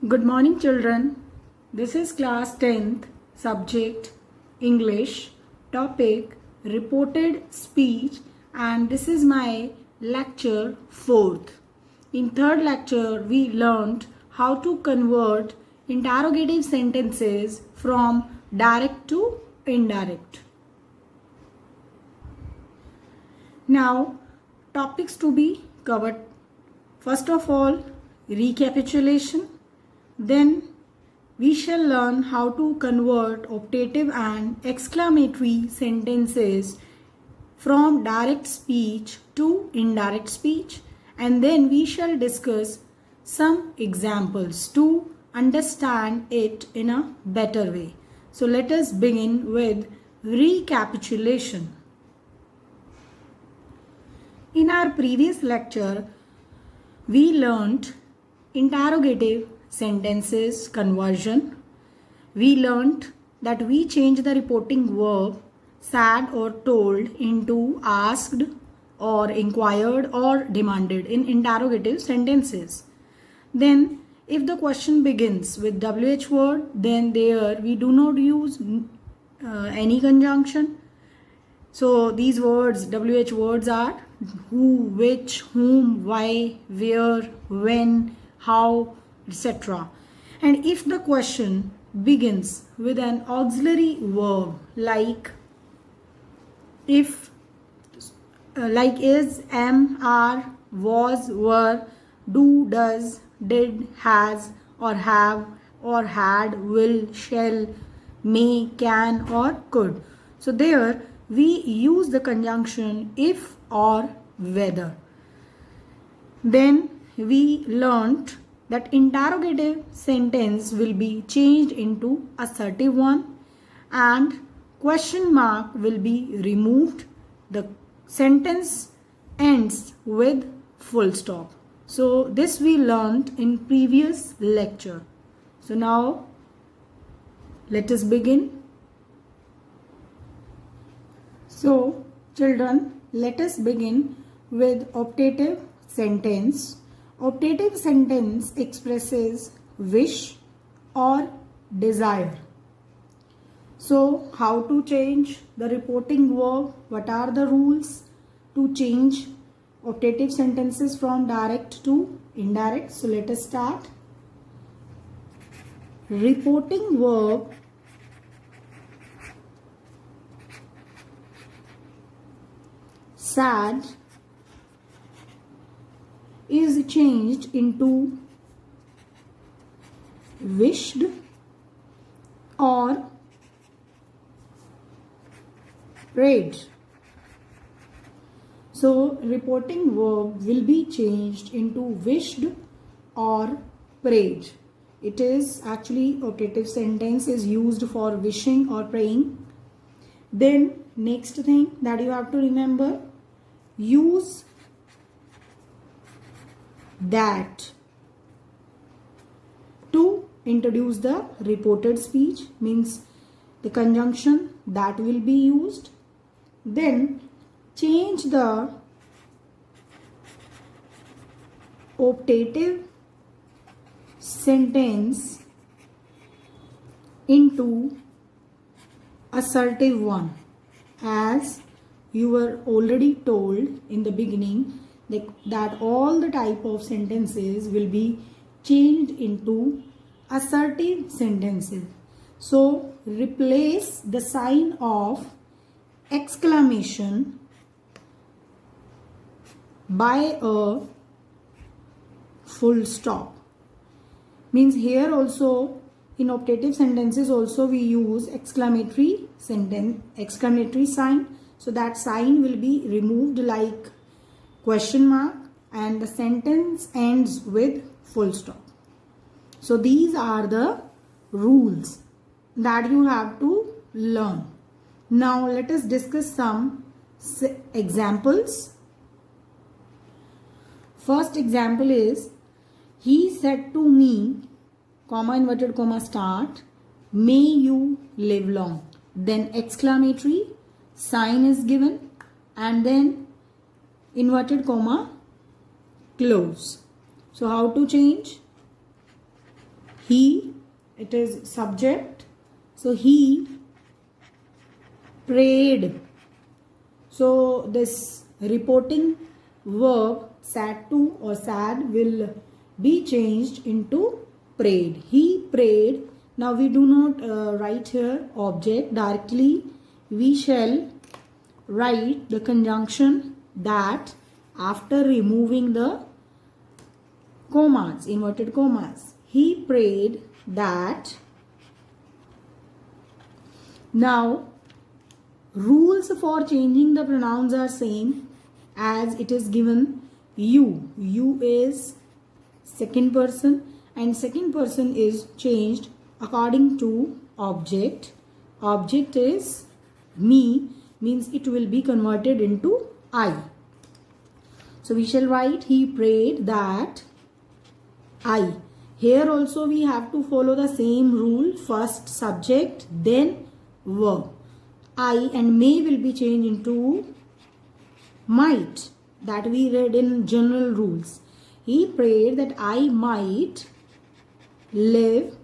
Good morning, children. This is class 10th, subject English, topic reported speech, and this is my lecture 4th. In third lecture, we learned how to convert interrogative sentences from direct to indirect. Now, topics to be covered. First of all, recapitulation. Then we shall learn how to convert optative and exclamatory sentences from direct speech to indirect speech, and then we shall discuss some examples to understand it in a better way. So let us begin with recapitulation. In our previous lecture, we learned interrogative sentences conversion. We learnt that we change the reporting verb said or told into asked or inquired or demanded in interrogative sentences. Then if the question begins with WH word, then there we do not use any conjunction. So these words, WH words, are who, which, whom, why, where, when, how, etc. And if the question begins with an auxiliary verb like is, am, are, was, were, do, does, did, has, or have, or had, will, shall, may, can, or could. So there we use the conjunction if or whether. Then we learnt that interrogative sentence will be changed into assertive one and question mark will be removed. The sentence ends with full stop. So this we learned in previous lecture. So now let us begin. So children, let us begin with optative sentence. Optative sentence expresses wish or desire. So how to change the reporting verb? What are the rules to change optative sentences from direct to indirect? So let us start. Reporting verb sad is changed into wished or prayed. So reporting verb will be changed into wished or prayed. It is actually optative sentence is used for wishing or praying. Then next thing that you have to remember, use that to introduce the reported speech, means the conjunction that will be used. Then change the optative sentence into assertive one, as you were already told in the beginning that all the type of sentences will be changed into assertive sentences. So replace the sign of exclamation by a full stop. Means here also in optative sentences also we use exclamatory sign. So that sign will be removed like question mark and the sentence ends with full stop. So these are the rules that you have to learn. Now let us discuss some examples. First example is, he said to me, comma inverted comma start, may you live long. Then exclamatory sign is given and then inverted comma close. So how to change? He, it is subject. So he prayed. So this reporting verb sad to or sad will be changed into prayed. He prayed. Now we do not write here object directly. We shall write the conjunction that after removing the commas, inverted commas. He prayed that. Now rules for changing the pronouns are same as it is given you. You is second person and second person is changed according to object. Object is me, means it will be converted into I. So we shall write he prayed that I. Here also we have to follow the same rule. First subject, then verb. I and may will be changed into might, that we read in general rules. He prayed that I might live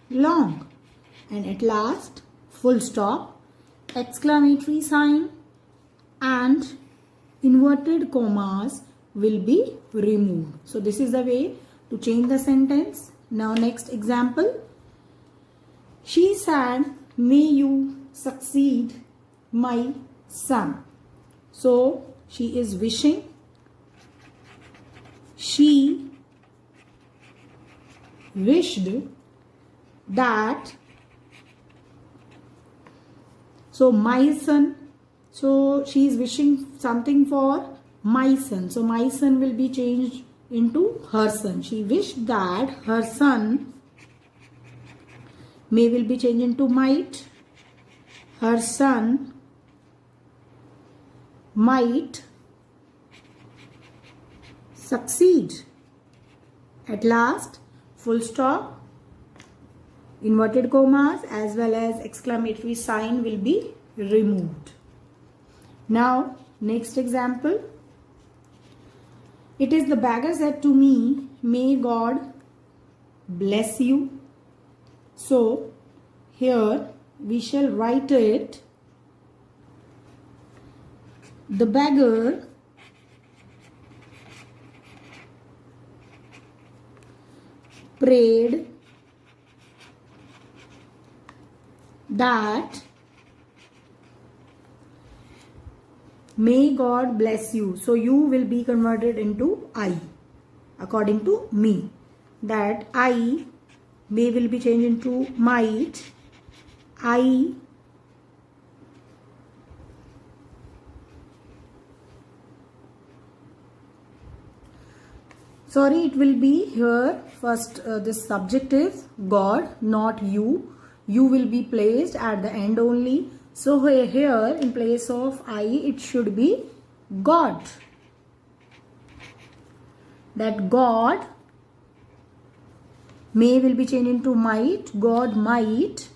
long. And at last, full stop, exclamatory sign and inverted commas will be removed. So this is the way to change the sentence. Now next example. She said, may you succeed, my son. So she is wishing. She wished that. So my son. So she is wishing something for my son. So my son will be changed into her son. She wished that her son. May will be changed into might. Her son might succeed. At last, full stop, inverted commas as well as exclamatory sign will be removed. Now, next example. It is the beggar said to me, may God bless you. So, here we shall write it. The beggar prayed that may God bless you. So you will be converted into I according to me. That I, may will be changed into might. I it will be here first this subject is God, not you. You will be placed at the end only. So here in place of I it should be God. That God, may will be changed into might. God might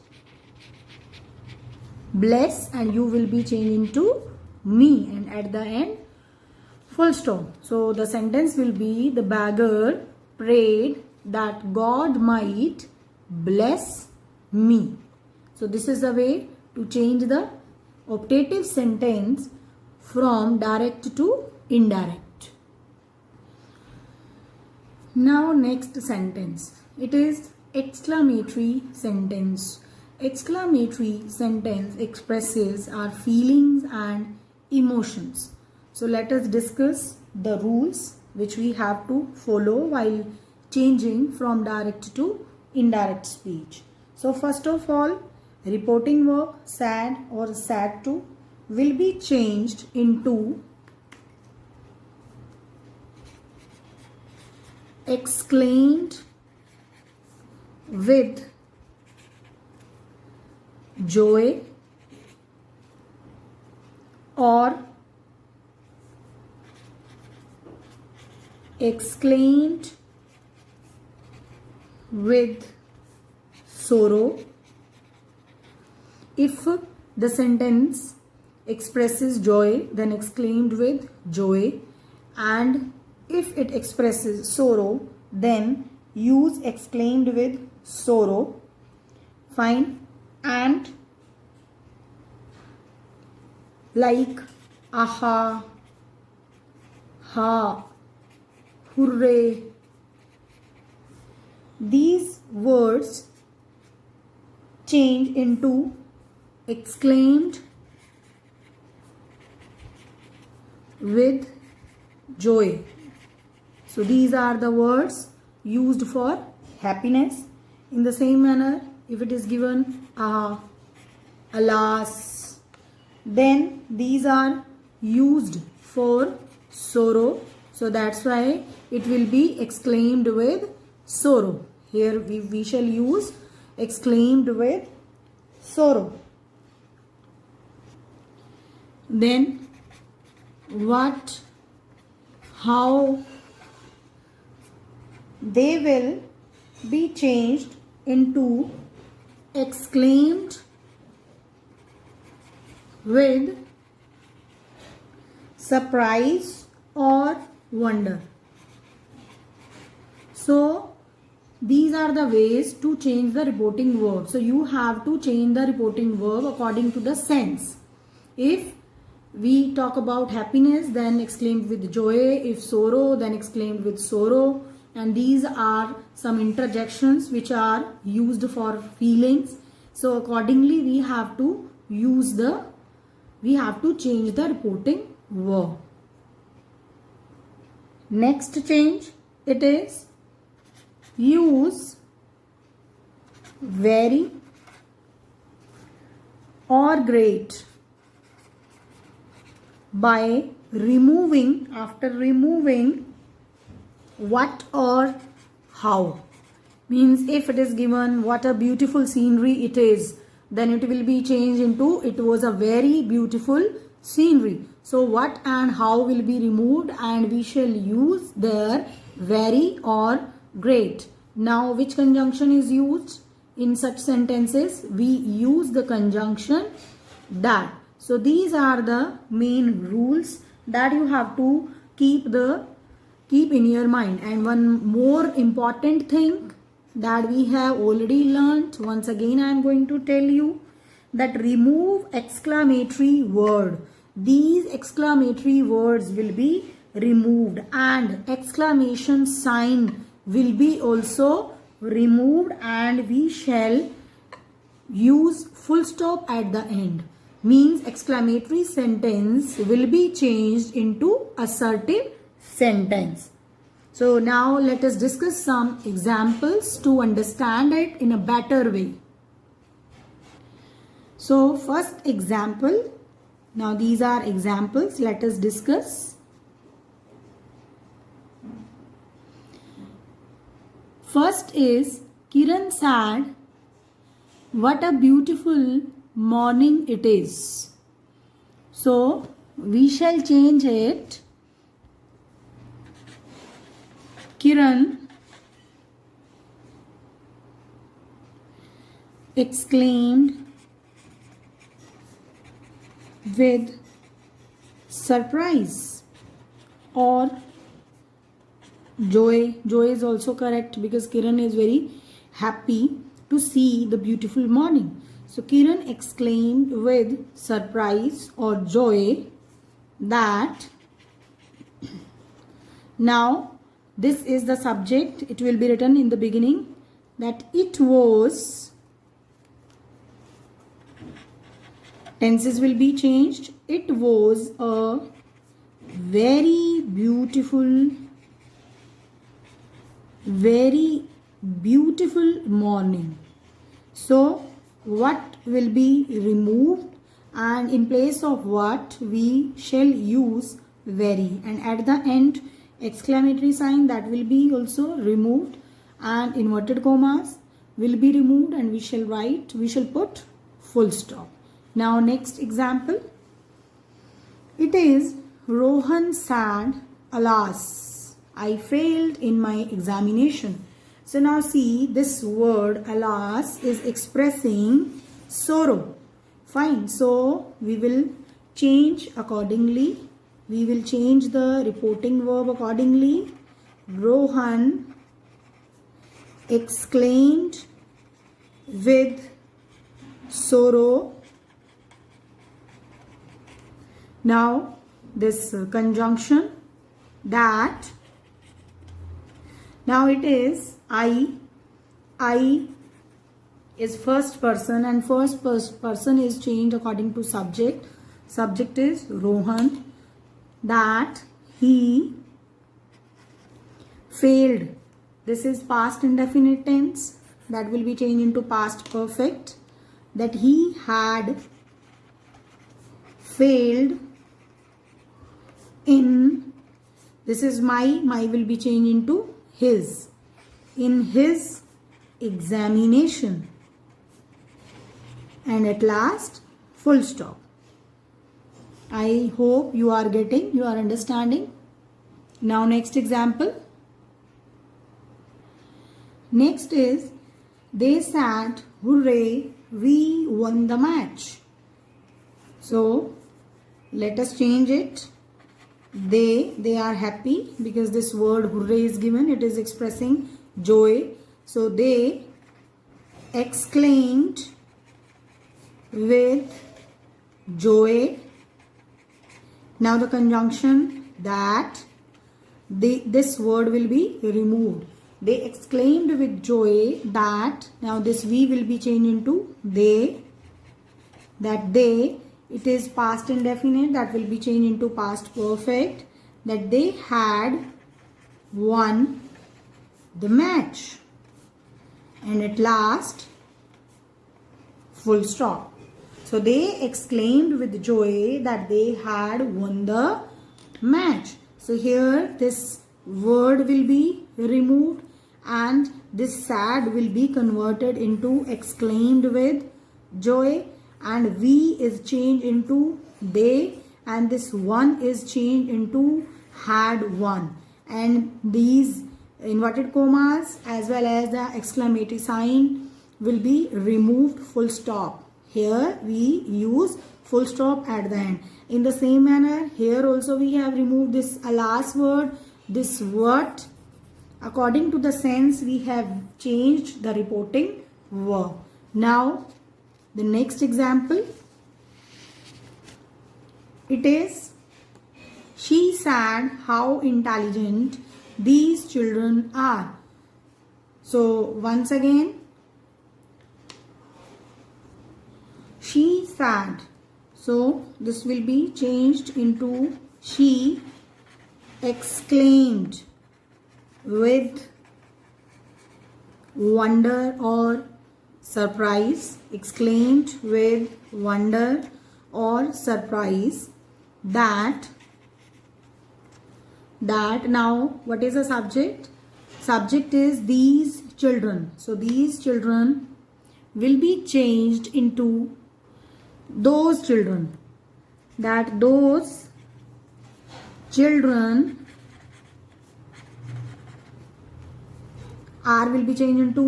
bless and you will be changed into me, and at the end full stop. So the sentence will be the beggar prayed that God might bless me. So this is the way to change the optative sentence from direct to indirect. Now next sentence. It is exclamatory sentence. Exclamatory sentence expresses our feelings and emotions. So let us discuss the rules which we have to follow while changing from direct to indirect speech. So first of all, reporting verb sad or sad to will be changed into exclaimed with joy or exclaimed with sorrow. If the sentence expresses joy, then exclaimed with joy, and if it expresses sorrow, then use exclaimed with sorrow. Fine. And like aha, ha, hooray, these words change into exclaimed with joy. So these are the words used for happiness. In the same manner, if it is given ah, alas, then these are used for sorrow. So that's why it will be exclaimed with sorrow. Here we shall use exclaimed with sorrow. Then what, how, they will be changed into exclaimed with surprise or wonder. So these are the ways to change the reporting verb. So you have to change the reporting verb according to the sense. If we talk about happiness, then exclaimed with joy. If sorrow, then exclaimed with sorrow. And these are some interjections which are used for feelings. So accordingly we have to change the reporting verb. Next change, it is use very or great by removing, after removing what or how. Means if it is given what a beautiful scenery it is, then it will be changed into it was a very beautiful scenery. So what and how will be removed, and we shall use there very or great. Now which conjunction is used in such sentences? We use the conjunction that. So these are the main rules that you have to keep in your mind. And one more important thing that we have already learnt, once again I am going to tell you, that remove exclamatory word. These exclamatory words will be removed, and exclamation sign will be also removed, and we shall use full stop at the end. Means exclamatory sentence will be changed into assertive sentence. So now let us discuss some examples to understand it in a better way. So first example, now these are examples, let us discuss. First is Kiran said, "What a beautiful morning it is." So we shall change it. Kiran exclaimed with surprise or joy. Joy is also correct because Kiran is very happy to see the beautiful morning. So Kiran exclaimed with surprise or joy that. Now this is the subject. It will be written in the beginning that it was. Tenses will be changed. It was a very beautiful morning. So what will be removed, and in place of what we shall use very, and at the end exclamatory sign that will be also removed, and inverted commas will be removed, and we shall put full stop. Now next example, it is Rohan said, "Alas, I failed in my examination." So now see, this word alas is expressing sorrow. Fine, so we will change accordingly. We will change the reporting verb accordingly. Rohan exclaimed with sorrow. Now this conjunction that, now it is I is first person and first person is changed according to subject. Subject is Rohan. That he failed. This is past indefinite tense. That will be changed into past perfect. That he had failed in, this is my will be changed into his, in his examination. And at last, full stop. I hope you are getting, you are understanding. Now next example. Next is, they said, hooray, we won the match. So let us change it. They are happy because this word hooray is given. It is expressing joy. So they exclaimed with joy. Now the conjunction that, this word will be removed. They exclaimed with joy that, now this we will be changed into they. That they, it is past indefinite, that will be changed into past perfect. That they had won the match. And at last, full stop. So they exclaimed with joy that they had won the match. So here this word will be removed and this sad will be converted into exclaimed with joy, and we is changed into they, and this one is changed into had won. And these inverted commas as well as the exclamatory sign will be removed, full stop. Here we use full stop at the end. In the same manner, here also we have removed this last word, this what. According to the sense, we have changed the reporting verb. Now, the next example, it is, she said how intelligent these children are. So, once again, she said. So, this will be changed into she exclaimed with wonder or surprise. Exclaimed with wonder or surprise that, now what is the subject? Subject is these children. So these children will be changed into those children. That those children are will be changed into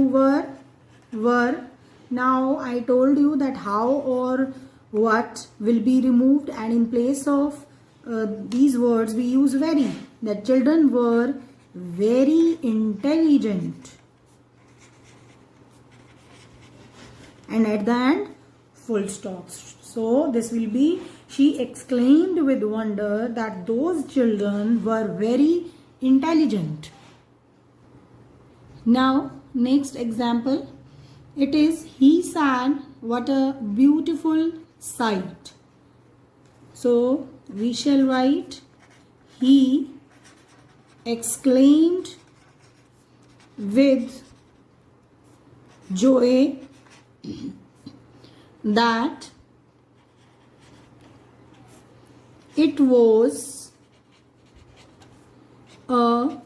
were. Now I told you that how or what will be removed, and in place of these words we use very. That children were very intelligent. And at the end, full stop. So this will be, she exclaimed with wonder that those children were very intelligent. Now next example, it is, he said what a beautiful sight. So we shall write, he exclaimed with joy that it was a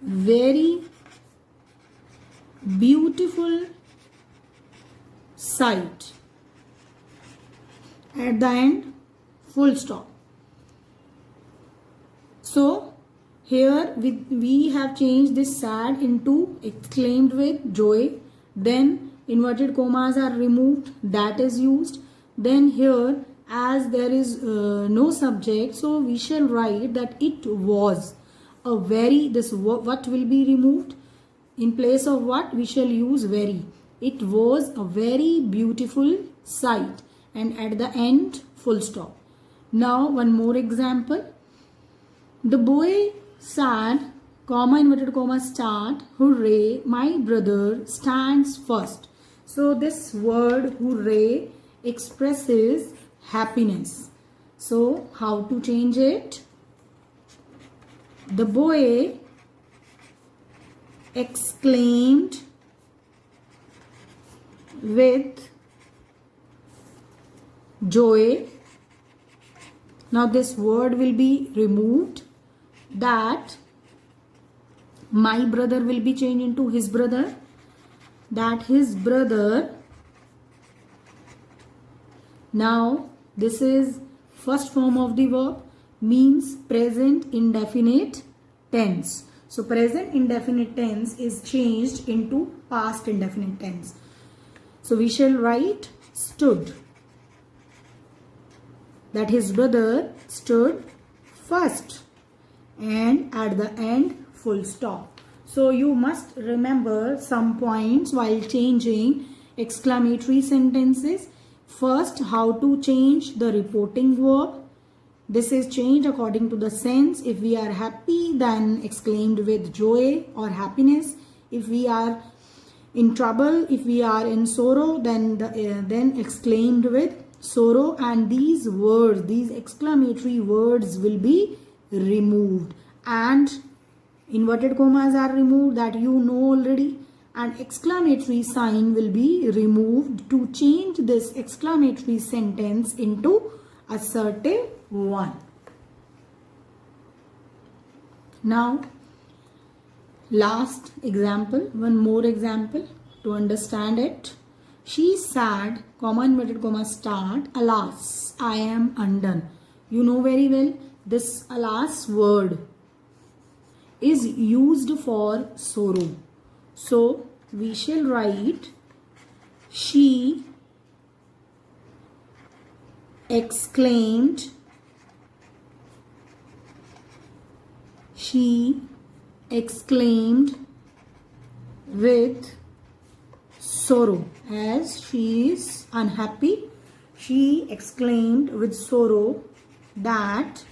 very beautiful sight. At the end, full stop. So here we have changed this sad into exclaimed with joy. Then inverted commas are removed, that is used. Then here, as there is no subject, so we shall write that it was a very, this what will be removed? In place of what? We shall use very. It was a very beautiful sight. And at the end, full stop. Now one more example. The boy said, comma, inverted comma, start, hooray, my brother stands first. So this word hooray expresses happiness. So how to change it? The boy exclaimed with joy. Now this word will be removed. That my brother will be changed into his brother. That his brother. Now this is first form of the verb, means present indefinite tense. So present indefinite tense is changed into past indefinite tense. So we shall write stood. That his brother stood first. And at the end, full stop. So you must remember some points while changing exclamatory sentences. First, how to change the reporting verb. This is changed according to the sense. If we are happy, then exclaimed with joy or happiness. If we are in trouble, if we are in sorrow, then exclaimed with sorrow. And these words, these exclamatory words will be removed. And inverted commas are removed, that you know already. And exclamatory sign will be removed to change this exclamatory sentence into assertive one. Now, last example, one more example to understand it. She said, comma, inverted comma, start, alas, I am undone. You know very well, this alas word is used for sorrow. So we shall write, she exclaimed, with sorrow. As she is unhappy, she exclaimed with sorrow that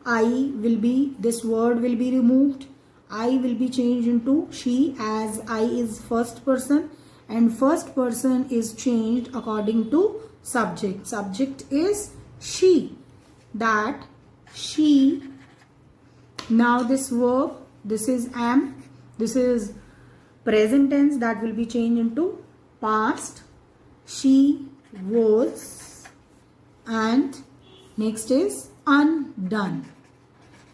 this word will be removed. I will be changed into she, as I is first person, and first person is changed according to subject. Subject is she. That she. Now this verb, this is am, this is present tense, that will be changed into past. She was, and next is undone,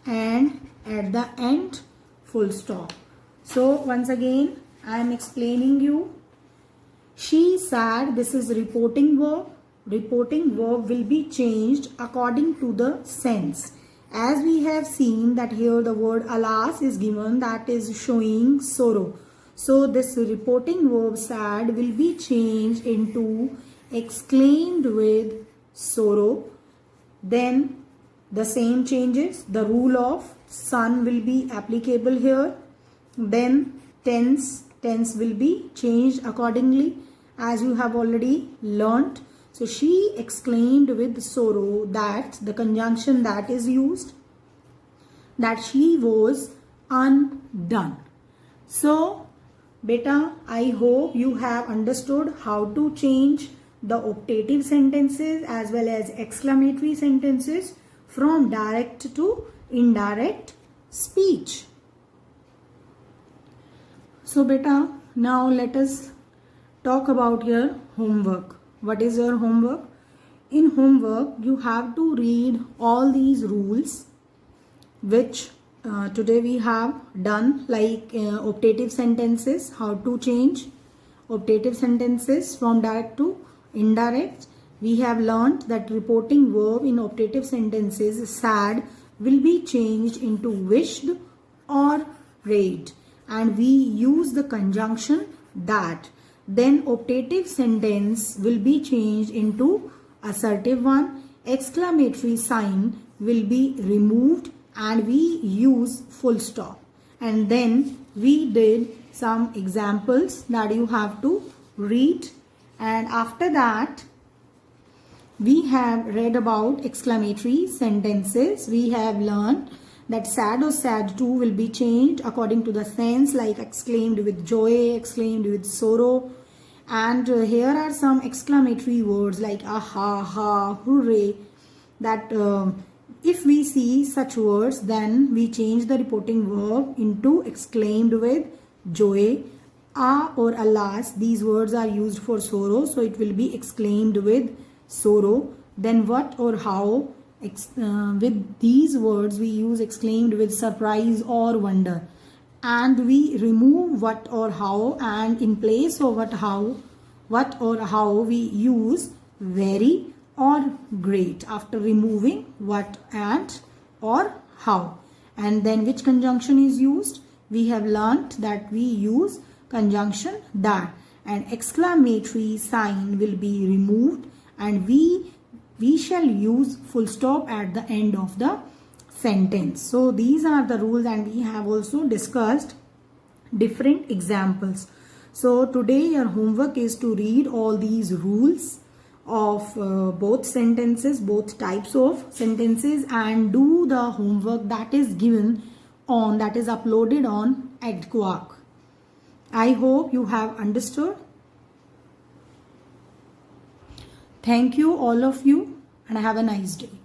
and at the end, full stop. So once again I am explaining you. She said, this is reporting verb. Reporting verb will be changed according to the sense. As we have seen that here the word alas is given, that is showing sorrow. So this reporting verb sad will be changed into exclaimed with sorrow. Then the same changes. The rule of son will be applicable here. Then tense will be changed accordingly, as you have already learnt. So she exclaimed with sorrow, that the conjunction that is used, that she was undone. So beta, I hope you have understood how to change the optative sentences as well as exclamatory sentences from direct to indirect speech. So beta, now let us talk about your homework. What is your homework? In homework, you have to read all these rules which today we have done, like optative sentences, how to change optative sentences from direct to indirect. We have learnt that reporting verb in optative sentences, sad, will be changed into wished or prayed, and we use the conjunction that. Then optative sentence will be changed into assertive one. Exclamatory sign will be removed and we use full stop. and then we did some examples that you have to read, and after that we have read about exclamatory sentences. We have learned that sad or sad too will be changed according to the sense, like exclaimed with joy, exclaimed with sorrow. And here are some exclamatory words like aha, ha, hooray, that if we see such words, then we change the reporting verb into exclaimed with joy. Ah or alas, these words are used for sorrow, so it will be exclaimed with sorrow. Then what or how, with these words we use exclaimed with surprise or wonder. And we remove what or how, and in place of what or how we use very or great after removing what and or how. And then which conjunction is used? We have learnt that we use conjunction that, and exclamatory sign will be removed, and we shall use full stop at the end of the sentence. So these are the rules, and we have also discussed different examples. So today your homework is to read all these rules of both sentences, both types of sentences, and do the homework that is given on, that is uploaded on EdQuark. I hope you have understood. Thank you all of you, and have a nice day.